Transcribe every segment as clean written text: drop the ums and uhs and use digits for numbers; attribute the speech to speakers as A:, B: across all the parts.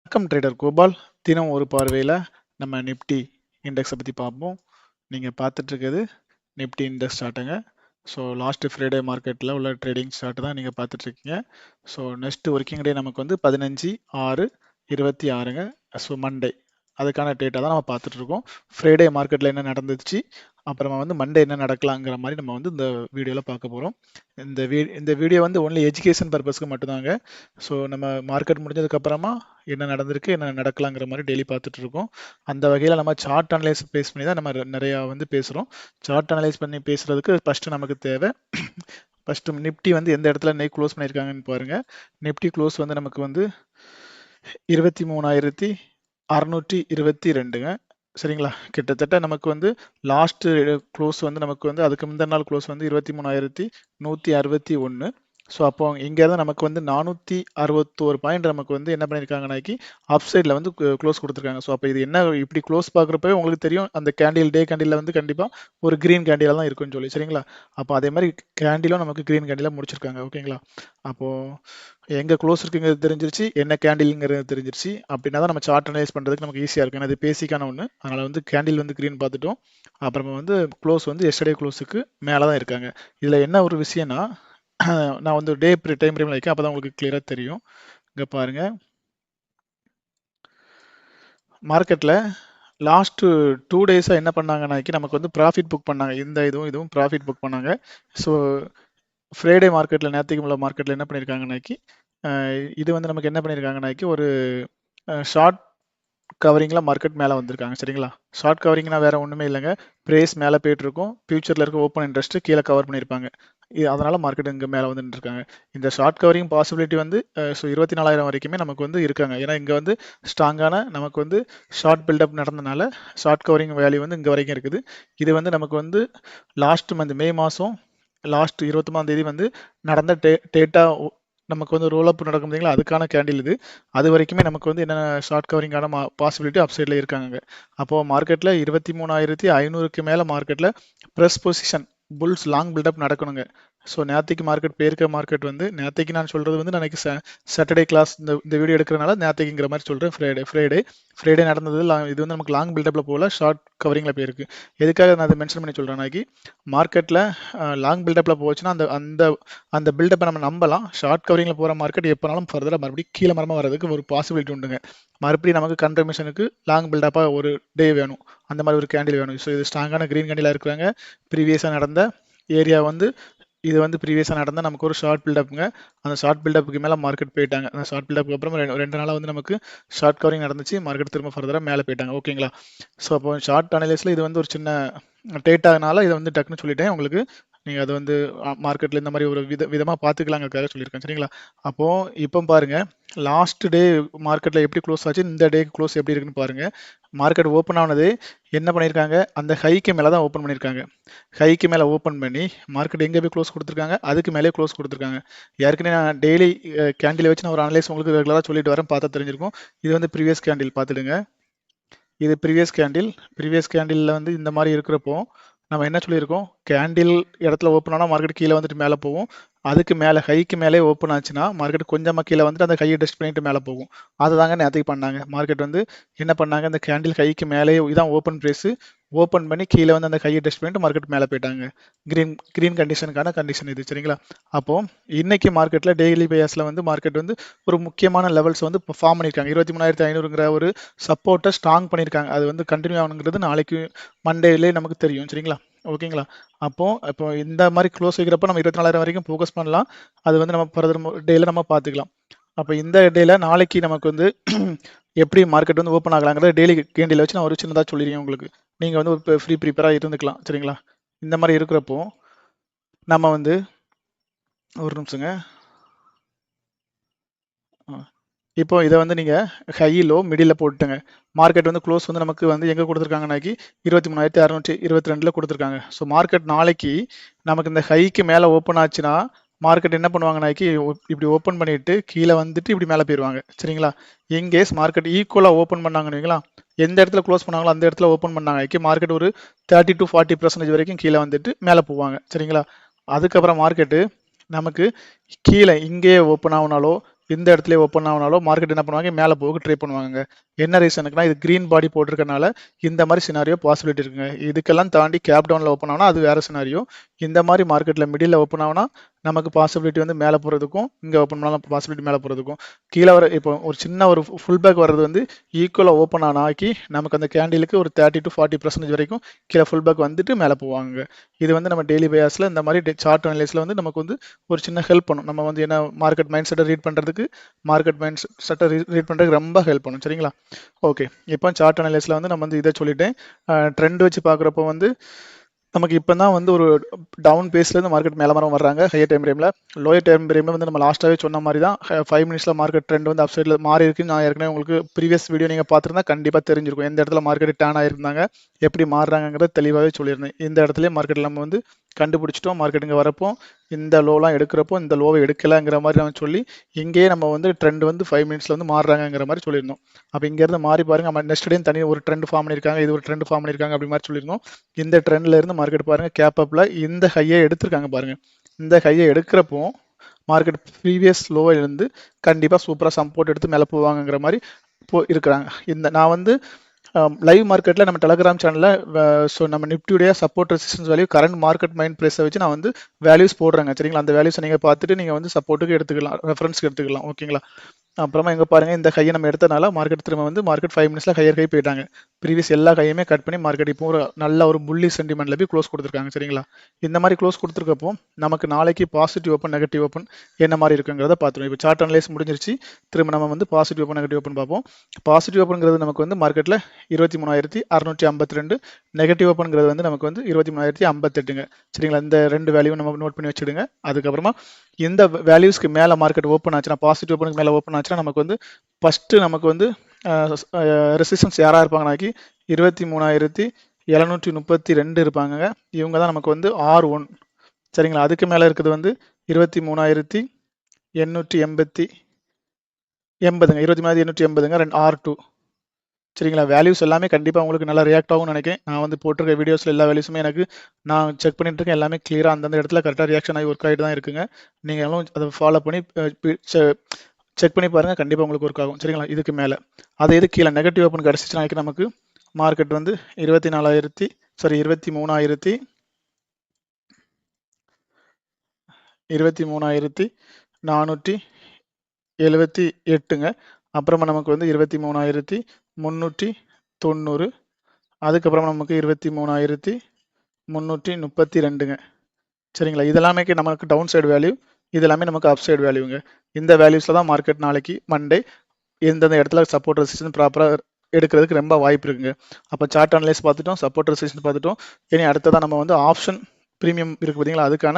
A: வணக்கம் ட்ரேடர் கோபால். தினம் ஒரு பார்வையில் நம்ம நிப்டி இண்டெக்ஸை பற்றி பார்ப்போம். நீங்கள் பார்த்துட்டு இருக்கிறது நிப்டி இண்டெக்ஸ் சார்ட்டுங்க. ஸோ லாஸ்ட் ஃப்ரைடே மார்க்கெட்டில் உள்ள ட்ரேடிங் சார்ட் தான் நீங்கள் பார்த்துட்ருக்கீங்க. ஸோ நெக்ஸ்ட் ஒர்க்கிங் டே நமக்கு வந்து 15/6/26ங்க. ஸோ மண்டே அதுக்கான டேட்டா தான் நம்ம பார்த்துட்ருக்கோம். ஃப்ரைடே மார்க்கெட்டில் என்ன நடந்துச்சு, அப்புறமா வந்து மண்டே என்ன நடக்கலாங்கிற மாதிரி நம்ம வந்து இந்த வீடியோவில் பார்க்க போகிறோம். இந்த வீடியோ வந்து ஒன்லி எஜுகேஷன் பர்பஸ்க்கு மட்டும்தாங்க. ஸோ நம்ம மார்க்கெட் முடிஞ்சதுக்கப்புறமா என்ன நடந்திருக்கு, என்ன நடக்கலாங்கிற மாதிரி டெய்லி பார்த்துட்டு இருக்கோம். அந்த வகையில் நம்ம சார்ட் அனலைஸ் பேஸ் பண்ணி தான் நம்ம நிறையா வந்து பேசுகிறோம். சார்ட் அனலைஸ் பண்ணி பேசுகிறதுக்கு ஃபஸ்ட்டு நமக்கு தேவை ஃபஸ்ட்டு நிப்டி வந்து எந்த இடத்துல இன்னைக்கு க்ளோஸ் பண்ணியிருக்காங்கன்னு பாருங்கள். நிப்டி க்ளோஸ் வந்து நமக்கு வந்து 23,622ங்க. சரிங்களா? கிட்டத்தட்ட நமக்கு வந்து லாஸ்ட் க்ளோஸ் வந்து நமக்கு வந்து அதுக்கு முந்தின நாள் க்ளோஸ் வந்து 23,161. ஸோ அப்போ இங்கே தான் நமக்கு வந்து 461 பாயிண்ட் நமக்கு வந்து என்ன பண்ணியிருக்காங்கனாக்கி அப் சைடில் வந்து க்ளோஸ் கொடுத்துருக்காங்க. ஸோ அப்போ இது என்ன இப்படி க்ளோஸ் பார்க்குறப்பவே உங்களுக்கு தெரியும் அந்த கேண்டில் டே கேண்டிலில் வந்து கண்டிப்பாக ஒரு க்ரீன் கேண்டிலாக தான் இருக்குன்னு சொல்லி. சரிங்களா? அப்போ அதே மாதிரி கேண்டிலும் நமக்கு க்ரீன் கேண்டிலாக முடிச்சிருக்காங்க. ஓகேங்களா? அப்போது எங்கே க்ளோஸ் இருக்குங்கிறது தெரிஞ்சிருச்சு, என்ன கேண்டிலுங்கிறது தெரிஞ்சிருச்சு. அப்படின்னா தான் நம்ம சார்ட் அனலைஸ் பண்ணுறதுக்கு நமக்கு ஈஸியாக இருக்கும். அது பேசிக்கான ஒன்று. அதனால் வந்து கேண்டில் வந்து க்ரீன் பார்த்துட்டோம். அப்புறமா வந்து க்ளோஸ் வந்து எஸ்டர்டே க்ளோஸுக்கு மேலே தான் இருக்காங்க. இதில் என்ன ஒரு விஷயம்னா, நான் வந்து டே டைம் ஃப்ரேமில் வைக்க அப்போ தான் உங்களுக்கு கிளியராக தெரியும். இங்கே பாருங்கள், மார்க்கெட்டில் லாஸ்ட்டு 2 டேஸாக என்ன பண்ணாங்கன்னாக்கி நமக்கு வந்து ப்ராஃபிட் புக் பண்ணாங்க. இந்த இதுவும் ப்ராஃபிட் புக் பண்ணாங்க. ஸோ ஃப்ரைடே மார்க்கெட்டில் நேற்றுக்கு உள்ள மார்க்கெட்டில் என்ன பண்ணியிருக்காங்கனாக்கி இது வந்து நமக்கு என்ன பண்ணியிருக்காங்கனாக்கி ஒரு ஷார்ட் கவரிங்கில் மார்க்கெட் மேலே வந்திருக்காங்க. சரிங்களா? ஷார்ட் கவரிங்னா வேறு ஒன்றுமே இல்லைங்க. ப்ரைஸ் மேலே போயிட்டுருக்கும், ஃபியூச்சரில் இருக்க ஓப்பன் இன்ட்ரெஸ்ட்டு கீழே கவர் பண்ணியிருப்பாங்க. அதனால் மார்க்கெட் இங்கே மேலே வந்துட்டு இருக்காங்க. இந்த ஷார்ட் கவரிங் பாசிபிலிட்டி வந்து ஸோ 24,000 வரைக்குமே நமக்கு வந்து இருக்காங்க. ஏன்னா இங்கே வந்து ஸ்ட்ராங்கான நமக்கு வந்து ஷார்ட் பில்டப் நடந்தனால ஷார்ட் கவரிங் வேல்யூ வந்து இங்கே வரைக்கும் இருக்குது. இது வந்து நமக்கு வந்து லாஸ்ட் மந்த் மே மாதம் லாஸ்ட் 29ஆம் தேதி வந்து நடந்த டேட்டா நமக்கு வந்து ரோல் அப் நடக்கும் பார்த்தீங்களா, அதுக்கான கேண்டில் இது. அது வரைக்குமே நமக்கு வந்து என்னென்ன ஷார்ட் கவரிங்கான பாசிபிலிட்டி அப் சைடில் இருக்காங்க. அப்போது மார்க்கெட்டில் 23,500க்கு மேலே மார்க்கெட்டில் fresh position bulls long buildup நடக்கணுங்க. ஸோ நேற்றுக்கு மார்க்கெட் போயிருக்க மார்க்கெட் வந்து நேற்றுக்கு நான் சொல்கிறது வந்து நாளைக்கு சாட்டர்டே கிளாஸ் இந்த வீடியோ எடுக்கிறனால நேற்றுக்குங்கிற மாதிரி சொல்கிறேன். ஃப்ரைடே நடந்தது இது வந்து நமக்கு லாங் பில்டப்பில் போகல, ஷார்ட் கவரிங்கில் போயிருக்கு. எதுக்காக நான் அதை மென்ஷன் பண்ணி சொல்கிறேன்னாக்கி மார்க்கெட்டில் லாங் பில்டப்பில் போச்சுன்னா அந்த அந்த அந்த பில்டப்பை நம்ம நம்பலாம். ஷார்ட் கவரிங்கில் போகிற மார்க்கெட் எப்போனாலும் ஃபர்தராக மறுபடியும் கீழே மரமாக வரதுக்கு ஒரு பாசிபிலிட்டி உண்டுங்க. மறுபடியும் நமக்கு கன்ஃபர்மேஷனுக்கு லாங் பில்டப்பாக ஒரு டே வேணும், அந்த மாதிரி ஒரு கேண்டில் வேணும். ஸோ இது ஸ்ட்ராங்கான க்ரீன் கேண்டிலாக இருக்கிறாங்க. ப்ரீவியஸாக நடந்த ஏரியா வந்து இது வந்து ப்ரீவியஸாக நடந்தால் நமக்கு ஒரு ஷார்ட் பில்டப்புங்க. அந்த ஷார்ட் பில்டப்புக்கு மேலே மார்க்கெட் போயிட்டாங்க. அந்த ஷார்ட் பில்டப்புக்கு அப்புறம் 2 நாளாக வந்து நமக்கு ஷார்ட் கவரிங் நடந்துச்சு, மார்க்கெட் திரும்ப ஃபர்தராக மேலே போயிட்டாங்க. ஓகேங்களா? ஸோ அப்போ ஷார்ட் அனலைஸில் இது வந்து ஒரு சின்ன டேட்டானால இதை வந்து டக்குன்னு சொல்லிட்டேன் உங்களுக்கு. நீங்கள் அது வந்து மார்க்கெட்டில் இந்த மாதிரி ஒரு விதமாக பார்த்துக்கலாங்கிறதுக்காக சொல்லியிருக்கேன். சரிங்களா? அப்போது இப்போ பாருங்கள், லாஸ்ட் டே மார்க்கெட்டில் எப்படி க்ளோஸ் ஆச்சு, இந்த டே க்ளோஸ் எப்படி இருக்குன்னு பாருங்கள். மார்க்கெட் ஓப்பன் ஆனது என்ன பண்ணியிருக்காங்க, அந்த ஹைக்கு மேலே தான் ஓப்பன் பண்ணியிருக்காங்க. ஹைக்கு மேலே ஓப்பன் பண்ணி மார்க்கெட் எங்கே போய் க்ளோஸ் கொடுத்துருக்காங்க, அதுக்கு மேலே க்ளோஸ் கொடுத்துருக்காங்க. ஏற்கனவே நான் டெய்லி கேண்டில் வச்சு நான் ஒரு அனலைஸ் உங்களுக்கு ரெகுலராக சொல்லிட்டு வரேன், பார்த்தா தெரிஞ்சிருக்கும். இது வந்து ப்ரீவியஸ் கேண்டில் பார்த்துடுங்க. இது ப்ரீவியஸ் கேண்டிலில் வந்து இந்த மாதிரி இருக்கிறப்போ நம்ம என்ன சொல்லியிருக்கோம், கேண்டில் இடத்துல ஓப்பன் ஆனால் மார்க்கெட் கீழே வந்துட்டு மேலே போகும். அதுக்கு மேலே ஹைக்கு மேலே ஓப்பன் ஆச்சுன்னா மார்க்கெட் கொஞ்சமாக கீழே வந்துட்டு அந்த கையை டெஸ்ட் பண்ணிட்டு மேலே போகும். அதை தாங்க நேற்றுக்கு பண்ணாங்க. மார்க்கெட் வந்து என்ன பண்ணாங்க, அந்த கேண்டில் கைக்கு மேலே இதான் ஓப்பன் ப்ரைஸு, ஓப்பன் பண்ணி கீழே வந்து அந்த கையை டெஸ்ட் பண்ணிட்டு மார்க்கெட் மேலே போயிட்டாங்க. க்ரீன் கண்டிஷனுக்கான கண்டிஷன் இது. சரிங்களா? அப்போது இன்னைக்கு மார்க்கெட்டில் டெய்லி பேஸில் வந்து மார்க்கெட் வந்து ஒரு முக்கியமான லெவல்ஸ் வந்து இப்போ ஃபார்ம் பண்ணியிருக்காங்க. 23,500ங்கிற ஒரு சப்போர்ட்டை ஸ்ட்ராங் பண்ணியிருக்காங்க. அது வந்து கண்டினியூ ஆகணுங்கிறது நாளைக்கு மண்டேலே நமக்கு தெரியும். சரிங்களா? ஓகேங்களா? இப்போ இந்த மாதிரி க்ளோஸ் வைக்கிறப்ப நம்ம 24,000 வரைக்கும் ஃபோக்கஸ் பண்ணலாம். அது வந்து நம்ம ஃபர்தர் டேயில் நம்ம பார்த்துக்கலாம். அப்போ இந்த டேயில் நாளைக்கு நமக்கு வந்து எப்படி மார்க்கெட் வந்து ஓப்பன் ஆகலாங்கிறத டெய்லி கேண்டில் வச்சு நான் ஒரு சின்னதாக சொல்லிடுறேன் உங்களுக்கு. நீங்கள் வந்து ஒரு ஃப்ரீ ப்ரிப்பேராக இருந்துக்கலாம். சரிங்களா? இந்த மாதிரி இருக்கிறப்போ நம்ம வந்து ஒரு நிமிஷங்க, இப்போ இதை வந்து நீங்கள் ஹை லோ மிடில் போட்டுங்க. மார்க்கெட் வந்து க்ளோஸ் வந்து நமக்கு வந்து எங்கே கொடுத்துருக்காங்கனாக்கி 23,622 கொடுத்துருக்காங்க. ஸோ மார்க்கெட் நாளைக்கு நமக்கு இந்த ஹைக்கு மேலே ஓப்பன் ஆச்சுன்னா மார்க்கெட் என்ன பண்ணுவாங்கனாக்கி இப்படி ஓப்பன் பண்ணிட்டு கீழே வந்துட்டு இப்படி மேலே போயிடுவாங்க. சரிங்களா? இன்கேஸ் மார்க்கெட் ஈக்குவலாக ஓப்பன் பண்ணாங்கன்னு எந்த இடத்துல க்ளோஸ் பண்ணாங்களோ அந்த இடத்துல ஓப்பன் பண்ணாங்க மார்க்கெட் ஒரு 30 to 40% வரைக்கும் கீழே வந்துட்டு மேலே போவாங்க. சரிங்களா? அதுக்கப்புறம் மார்க்கெட்டு நமக்கு கீழே இங்கேயே ஓப்பன் ஆகுனாலோ இந்த இடத்துல ஓப்பன் ஆனாலும் மார்க்கெட் என்ன பண்ணுவாங்க, மேலே போக ட்ரை பண்ணுவாங்க. என்ன ரீசனுக்குனா இது கிரீன் பாடி போட்டிருக்கனால இந்த மாதிரி சினாரியோ பாசிபிலிட்டி இருக்குங்க. இதுக்கெல்லாம் தாண்டி கேப் டவுனில் ஓப்பன் ஆகுனா அது வேற சினாரியோ. இந்த மாதிரி மார்க்கெட்டில் மிடில் ஓப்பன் ஆகுனா நமக்கு பாசிபிலிட்டி வந்து மேலே போகிறதுக்கும், இங்கே ஓப்பன் பண்ணாலும் பாசிபிலிட்டி மேலே போகிறதுக்கும், கீழே வர இப்போ ஒரு சின்ன ஒரு ஃபுல் பேக் வர்றது வந்து ஈக்குவலாக ஓப்பன் ஆக்கி நமக்கு அந்த கேண்டிலுக்கு ஒரு 30 to 40% வரைக்கும் கீழே ஃபுல் பேக் வந்துட்டு மேலே போவாங்க. இது வந்து நம்ம டெய்லி பேஸில் இந்த மாதிரி சார்ட் அனலைஸில் வந்து நமக்கு வந்து ஒரு சின்ன ஹெல்ப் பண்ணும். நம்ம வந்து என்ன மார்க்கெட் மைண்ட் செட்டை ரீட் பண்ணுறதுக்கு, மார்க்கெட் மைண்ட் செட்டை ரீட் பண்ணுறதுக்கு ரொம்ப ஹெல்ப் பண்ணும். சரிங்களா? ஓகே, இப்போ சார்ட் அனலைஸில் வந்து நம்ம வந்து இதை சொல்லிட்டேன். ட்ரெண்ட் வச்சு பார்க்குறப்போ வந்து நமக்கு இப்போ தான் வந்து ஒரு டவுன் பேஸ்லேருந்து மார்க்கெட் மேலே மரம் வர்றாங்க ஹையர் டைம் ஃப்ரேமில். லோயர் டைம் ஃப்ரேமில் வந்து நம்ம லாஸ்ட்டாகவே சொன்ன மாதிரி தான் 5 மினிட்ஸில் மார்க்கெட் ட்ரெண்ட் வந்து அப் சைடில் மாறி இருக்குன்னு நான் ஏற்கனவே உங்களுக்கு ப்ரீவியஸ் வீடியோ நீங்கள் பார்த்துருந்தா கண்டிப்பாக தெரிஞ்சிருக்கும். எந்த இடத்துல மார்க்கெட் டேர்ன் ஆயிருந்தாங்க, எப்படி மாறுறாங்கிறத தெளிவாகவே சொல்லியிருந்தேன். இந்த இடத்துல மார்க்கெட்டில் நம்ம வந்து கண்டுபிடிச்சிட்டோம். மார்க்கெட் இங்கே வரப்போ இந்த லோலாம் எடுக்கிறப்போ இந்த லோவை எடுக்கலைங்கிற மாதிரி நம்ம சொல்லி இங்கேயே நம்ம வந்து ட்ரெண்ட் வந்து 5 மினிட்ஸில் வந்து மாறுறாங்கிற மாதிரி சொல்லியிருந்தோம். அப்போ இங்கேருந்து மாறி பாருங்க, நம்ம நெக்ஸ்ட் டே தனி ஒரு ட்ரெண்ட் ஃபார்ம் பண்ணியிருக்காங்க, இது ஒரு ட்ரெண்ட் ஃபார்ம் பண்ணியிருக்காங்க அப்படி மாதிரி சொல்லியிருந்தோம். இந்த ட்ரெண்ட்ல இருந்து மார்க்கெட் பாருங்க கேப் அப்ல இந்த ஹையை எடுத்திருக்காங்க பாருங்க. இந்த ஹையை எடுக்கிறப்போ மார்க்கெட் ப்ரீவியஸ் லோவை இருந்து கண்டிப்பாக சூப்பராக சப்போர்ட் எடுத்து மேலே போவாங்கிற மாதிரி இருக்கிறாங்க. இந்த நான் வந்து லைவ் மார்க்கெட்டில் நம்ம டெலகிராம் சேனலில் ஸோ நம்ம நிஃப்டியுடைய support resistance value current market mind ப்ரைஸை வச்சு நான் வந்து வேல்யூஸ் போடுறேங்க. சரிங்களா? அந்த வேல்யூஸை நீங்கள் பார்த்துட்டு நீங்கள் வந்து சப்போர்ட்டுக்கு எடுத்துக்கலாம், ரெஃபரன்ஸ்க்கு எடுத்துக்கலாம். ஓகேங்களா? அப்புறமா எங்கே பாருங்க, இந்த கையை நம்ம எடுத்தனால மார்க்கெட் திரும்ப வந்து மார்க்கெட் 5 மினிட்ஸில் ஹையர் கை போயிட்டாங்க. ப்ரீவியஸ் எல்லா கையுமே கட் பண்ணி மார்க்கெட் இப்போ ஒரு நல்ல ஒரு புள்ளி சென்டிமெண்ட்ல போய் க்ளோஸ் கொடுத்துருக்காங்க. சரிங்களா? இந்த மாதிரி க்ளோஸ் கொடுத்துருக்கப்போ நமக்கு நாளைக்கு பாசிட்டிவ் ஓப்பன் நெகட்டிவ் ஓப்பன் என்ன மாதிரி இருக்குங்கிறத பார்த்துருவோம். இப்போ சார்ட் அனலைஸ் முடிஞ்சிருச்சு. திரும்ப நம்ம வந்து பாசிட்டிவ் ஓப்பன் நெகட்டிவ் ஓப்பன் பார்ப்போம். பாசிட்டிவ் ஓப்பன்ங்கிறது நமக்கு வந்து மார்க்கெட்டில் 23,652, நெகட்டிவ் ஓப்பன்ங்கிறது வந்து நமக்கு வந்து 23,058ங்க. சரிங்களா? இந்த ரெண்டு வேல்யூ நம்ம நோட் பண்ணி வச்சுடுங்க. அதுக்கப்புறமா இந்த வேல்யூஸ்க்கு மேலே மார்க்கெட் ஓப்பன் ஆச்சுன்னா, பாசிட்டிவ் ஓப்பனுக்கு மேலே ஓப்பன் ஆச்சுன்னா நமக்கு வந்து ஃபஸ்ட்டு நமக்கு வந்து ரெசிஸ்டன்ஸ் யாராக இருப்பாங்கனாக்கி 23,732 இருப்பாங்க. இவங்க தான் நமக்கு வந்து R1. சரிங்களா? அதுக்கு மேலே இருக்குது வந்து 23,880 23,880ங்க R2. சரிங்களா? வேல்யூஸ் எல்லாமே கண்டிப்பாக உங்களுக்கு நல்லா ரியாக்ட் ஆகும்னு நினைக்கிறேன். நான் வந்து போட்டிருக்க வீடியோஸில் எல்லா வேல்யூஸுமே எனக்கு நான் செக் பண்ணிட்டு இருக்கேன். எல்லாமே கிளியராக அந்தந்த இடத்துல கரெக்டாக ரியாக்ஷன் ஆகி ஒர்க் ஆகிட்டு தான் இருக்குங்க. நீங்கள் எல்லாம் அதை ஃபாலோ பண்ணி செக் பண்ணி பாருங்கள், கண்டிப்பாக உங்களுக்கு ஒர்க் ஆகும். சரிங்களா? இதுக்கு மேலே அதை இது கீழே நெகட்டிவ் ஓப்பன் கிடச்சிச்சுன்னா நமக்கு மார்க்கெட் வந்து 23,478ங்க. அப்புறமா நமக்கு வந்து 23,390, அதுக்கப்புறமா நமக்கு 23,332ங்க. சரிங்களா? இதெல்லாமே நமக்கு டவுன் சைடு வேல்யூ, இது எல்லாமே நமக்கு அப் சைடு வேல்யூங்க. இந்த வேல்யூஸில் தான் மார்க்கெட் நாளைக்கு மண்டே எந்தெந்த இடத்துல சப்போர்ட் ரெசிஸ்டன்ஸ் ப்ராப்பராக எடுக்கிறதுக்கு ரொம்ப வாய்ப்பு இருக்குங்க. அப்போ சார்ட் அனலைஸ் பார்த்துட்டோம், சப்போர்ட் ரெசிஸ்டன்ஸ் பார்த்துட்டோம். இனி அடுத்ததான் நம்ம வந்து ஆப்ஷன் ப்ரீமியம் இருக்குது பார்த்தீங்களா, அதுக்கான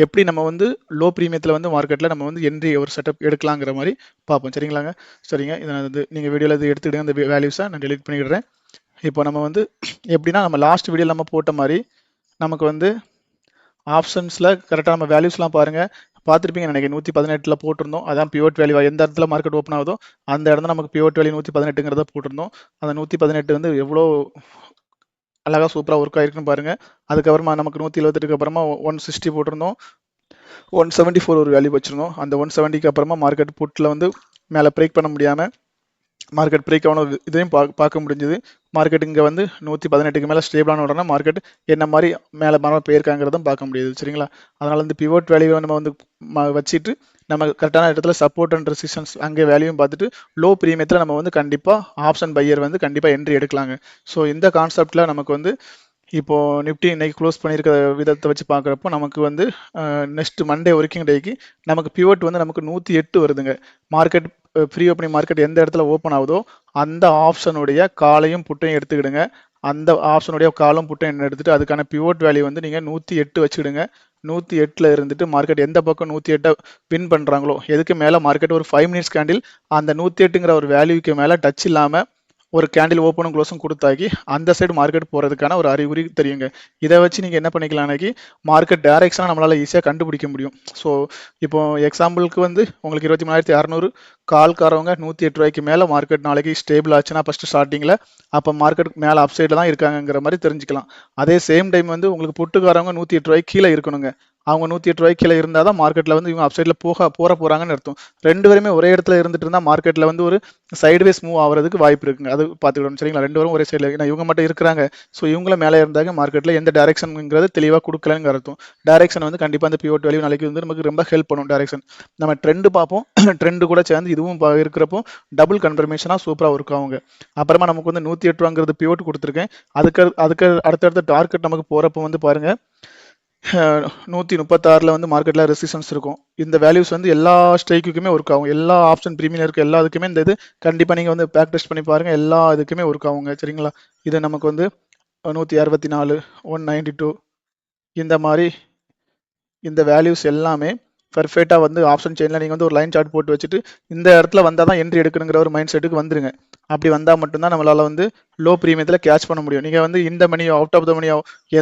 A: எப்படி நம்ம வந்து லோ ப்ரீமியத்தில் வந்து மார்க்கெட்டில் நம்ம வந்து என்ட்ரி ஒரு செட்டப் எடுக்கலாங்கிற மாதிரி பார்ப்போம். சரிங்களாங்க? சரிங்க, இதை வந்து நீங்கள் வீடியோவில் இது எடுத்துக்கிடுங்க. அந்த வேல்யூஸை நான் டெலிட் பண்ணிடுறேன். இப்போ நம்ம வந்து எப்படின்னா நம்ம லாஸ்ட் வீடியோவில் நம்ம போட்ட மாதிரி நமக்கு வந்து ஆப்ஷன்ஸில் கரெக்டாக நம்ம வேல்யூஸ்லாம் பாருங்கள், பார்த்துருப்பீங்க நினைக்கிறேன். 118 போட்டிருந்தோம். அதான் பிவோட் வேல்யூ. எந்த இடத்துல மார்க்கெட் ஓப்பன் ஆகுதோ அந்த இடத்துல நமக்கு பிவோட் வேல்யூ 118ங்கிறத போட்டிருந்தோம். அந்த 118 வந்து எவ்வளோ அழகாக சூப்பராக ஒர்க் ஆகிருக்குன்னு பாருங்கள். அதுக்கப்புறமா நமக்கு 178க்கு அப்புறமா 160 போட்டிருந்தோம். 174 ஒரு வேல்யூ வச்சுருந்தோம். அந்த 170க்கு அப்புறமா மார்க்கெட் புட்டில் வந்து மேலே பிரேக் பண்ண முடியாமல் மார்க்கெட் பிரேக் ஆன இதையும் பார்க்க முடிஞ்சது. மார்க்கெட் இங்கே வந்து 118க்கு மேலே ஸ்டேபிளான உடனே மார்க்கெட் என்ன மாதிரி மேலே மரம் போயிருக்காங்கிறதும் பார்க்க முடியுது. சரிங்களா? அதனால் இந்த பிவோட் வேல்யூவை நம்ம வந்து வச்சுட்டு நம்ம கரெக்டான இடத்துல சப்போர்ட் அண்ட் ரெசிஸ்டன்ஸ் அங்கே வேல்யூவும் பார்த்துட்டு லோ ப்ரீமியத்தில் நம்ம வந்து கண்டிப்பாக ஆப்ஷன் பையர் வந்து கண்டிப்பாக என்ட்ரி எடுக்கலாங்க. ஸோ இந்த கான்செப்டில் நமக்கு வந்து இப்போ நிஃப்டி இன்னைக்கு க்ளோஸ் பண்ணியிருக்க விதத்தை வச்சு பார்க்குறப்போ நமக்கு வந்து நெக்ஸ்ட் மண்டே ஒர்க்கிங் டேக்கு நமக்கு பிவோட் வந்து நமக்கு 108 வருதுங்க. மார்க்கெட் ப்ரீ ஓப்பனிங் மார்க்கெட் எந்த இடத்துல ஓப்பன் ஆகுதோ அந்த ஆப்ஷனுடைய காலையும் புட்டையும் எடுத்துக்கிடுங்க. அந்த ஆப்ஷனுடைய காலும் புட்டையும் எடுத்துட்டு அதுக்கான பிவோட் வேல்யூ வந்து நீங்கள் 108 வச்சுக்கிடுங்க. 108ல் இருந்துட்டு மார்க்கெட் எந்த பக்கம் 108 வின் பண்ணுறாங்களோ எதுக்கு மேலே மார்க்கெட் ஒரு 5 மினிட்ஸ் கேண்டில் அந்த 108ங்கிற ஒரு வேல்யூக்கு மேலே டச் இல்லாமல் ஒரு கேண்டில் ஓப்பனும் க்ளோஸும் கொடுத்தாக்கி அந்த சைடு மார்க்கெட் போகிறதுக்கான ஒரு அறிகுறி தெரியுங்க. இதை வச்சு நீங்கள் என்ன பண்ணிக்கலாம்னாக்கி மார்க்கெட் டைரக்ஷனாக நம்மளால் ஈஸியாக கண்டுபிடிக்க முடியும். ஸோ இப்போ எக்ஸாம்பிளுக்கு வந்து உங்களுக்கு 23,600 கால்காரவங்க 108 ரூபாய்க்கு மேலே மார்க்கெட் நாளைக்கு ஸ்டேபிள் ஆச்சுன்னா ஃபஸ்ட்டு ஸ்டார்டிங்கில் அப்போ மார்க்கெட் மேலே அப் சைடில் தான் இருக்காங்கிற மாதிரி தெரிஞ்சுக்கலாம். அதே சேம் டைம் வந்து உங்களுக்கு புட்டுக்காரவங்க 108 ரூபாய்க்கு கீழே இருக்கணுங்க. அவங்க 108 ரூபாய்க்கு கீழே இருந்தால் தான் மார்க்கெட்டில் வந்து இவங்க அப்சைடில் போகிறாங்கன்னு அர்த்தம். ரெண்டு பேருமே ஒரே இடத்துல இருந்துட்டு இருந்தால் மார்க்கெட்டில் வந்து ஒரு சைடுவேஸ் மூவ் ஆகிறதுக்கு வாய்ப்பு இருக்குங்க. அது பார்த்துக்கணும் சரிங்களா. ரெண்டு பேரும் ஒரே சைடில் ஏன்னா இவங்க மட்டும் இருக்கிறாங்க. ஸோ இவங்கள மேலே இருந்தாங்க மார்க்கெட்டில் எந்த டைரக்ஷனுங்கிறது தெளிவாக கொடுக்கலன்னு அர்த்தம். டைரக்ஷன் வந்து கண்டிப்பாக அந்த பிவோட் வேல்யூ நாளைக்கு வந்து நமக்கு ரொம்ப ஹெல்ப் பண்ணும். டைரக்ஷன் நம்ம ட்ரெண்டு பார்ப்போம். ட்ரெண்டு கூட சேர்ந்து இதுவும் இருக்கிறப்போ டபுள் கன்ஃபர்மேஷனாக சூப்பராக ஒர்க் ஆகுங்க. அப்புறமா நமக்கு வந்து 108 ரூபாங்கிறது பிவோட் கொடுத்துருக்கேன். அதுக்கு அடுத்தடுத்த டார்கெட் நமக்கு போகிறப்போ வந்து பாருங்க 136 வந்து மார்க்கெட்டில் ரெசிஸ்டன்ஸ் இருக்கும். இந்த வேல்யூஸ் வந்து எல்லா ஸ்ட்ரைக்குக்குமே ஒர்க் ஆகும். எல்லா ஆப்ஷன் ப்ரீமியம் இருக்க எல்லாத்துக்குமே இந்த இது கண்டிப்பாக நீங்கள் வந்து பேக் டெஸ்ட் பண்ணி பாருங்கள். எல்லா இதுக்குமே ஒர்க் ஆகுங்க சரிங்களா. இது நமக்கு வந்து 164 192 இந்த மாதிரி இந்த வேல்யூஸ் எல்லாமே பர்ஃபெக்டாக வந்து ஆப்ஷன் செயினில் நீங்கள் வந்து ஒரு லைன் சார்ட் போட்டு வச்சுட்டு இந்த இடத்துல வந்தால் தான் என்ட்ரி எடுக்கணுங்கிற ஒரு மைண்ட் செட்டுக்கு வந்துருங்க. அப்படி வந்தால் மட்டும்தான் நம்மளால் வந்து லோ ப்ரீமியத்தில் கேட்ச் பண்ண முடியும். நீங்கள் வந்து இந்த மணி அவுட் ஆஃப் த மணி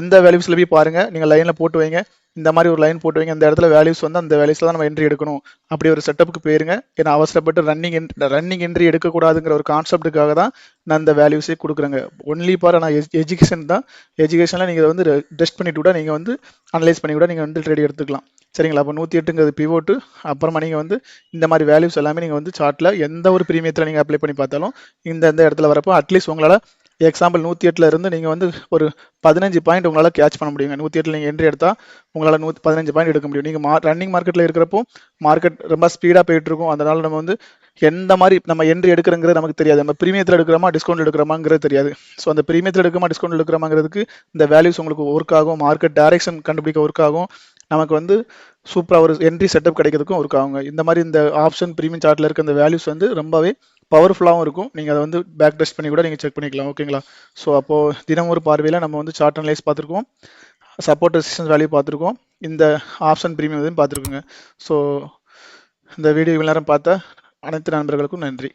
A: எந்த வேல்யூஸில் போய் பாருங்கள், நீங்கள் லைனில் போட்டு வைங்க. இந்த மாதிரி ஒரு லைன் போட்டு வைங்க. இந்த இடத்துல வேல்யூஸ் வந்து அந்த வேல்யூஸில் தான் நம்ம என்ட்ரி எடுக்கணும். அப்படி ஒரு செட்டப்புக்கு போயிருங்க. ஏன்னா அவசரப்பட்டு ரன்னிங் என்ட்ரி எடுக்கக்கூடாதுங்கிற ஒரு கான்செப்ட்டுக்காக தான் நான் இந்த வேல்யூஸே கொடுக்குறேங்க. ஒன்லி பார் நான் எஜுகேஷன் தான். எஜுகேஷனில் நீங்கள் வந்து டெஸ்ட் பண்ணிட்டு கூட நீங்கள் வந்து அனலைஸ் பண்ணி கூட நீங்கள் வந்து ட்ரேட் எடுத்துக்கலாம் சரிங்களா. அப்போ 108ங்கிறது பிவோட்டு. அப்புறமா நீங்கள் வந்து இந்த மாதிரி வேல்யூஸ் எல்லாமே நீங்கள் வந்து சார்ட்டில் எந்த ஒரு ப்ரீமியத்தில் நீங்கள் அப்ளை பண்ணி பார்த்தாலும் இந்த இடத்துல வரப்போ அட்லீஸ்ட் உங்களால் எக்ஸாம்பிள் 108 இருந்து நீங்கள் வந்து ஒரு 15 பாயிண்ட் உங்களால் கேட்ச் பண்ண முடியுங்க. 108 நீங்கள் என்ட்ரி எடுத்தால் உங்களால் 15 பாயிண்ட் எடுக்க முடியும். நீங்கள் ரன்னிங் மார்க்கெட்டில் இருக்கிறப்போ மார்க்கெட் ரொம்ப ஸ்பீடாக போயிட்டு இருக்கும். அதனால நம்ம வந்து எந்த மாதிரி நம்ம என்ட்ரி எடுக்கிறங்கிறது நமக்கு தெரியாது. நம்ம ப்ரீமியத்தில் எடுக்கிறோமா டிஸ்கவுண்ட் எடுக்கிறோமாங்கிறது தெரியாது. ஸோ அந்த ப்ரீமியத்தில் எடுக்கிறோமா டிஸ்கவுண்ட் எடுக்கிறோமாங்கிறதுக்கு இந்த வேல்யூஸ் உங்களுக்கு ஒர்க் ஆகும். மார்க்கெட் டைரக்ஷன் கண்டுபிடிக்க ஒர்க் ஆகும். நமக்கு வந்து சூப்பராக ஒரு என்ட்ரி செட்டப் கிடைக்கிறதுக்கும் ஒர்க் ஆகுங்க. இந்த மாதிரி இந்த ஆப்ஷன் ப்ரீமியம் சார்ட்டில் இருக்க இந்த வேல்யூஸ் வந்து ரொம்பவே பவர்ஃபுல்லாகவும் இருக்கும். நீங்கள் அதை வந்து பேக் டெஸ்ட் பண்ணி கூட நீங்கள் செக் பண்ணிக்கலாம் ஓகேங்களா. ஸோ அப்போது தினம் ஒரு பார்வையில் நம்ம வந்து சார்ட் அனலைஸ் பார்த்துருக்கோம், சப்போர்ட் ரெசிஸ்டன்ஸ் வேல்யூ பார்த்துருக்கோம், இந்த ஆப்ஷன் ப்ரீமியம் இதையும் பார்த்துருக்குங்க. ஸோ இந்த வீடியோ இவ்வளோ நேரம் பார்த்த அனைத்து நண்பர்களுக்கும் நன்றி.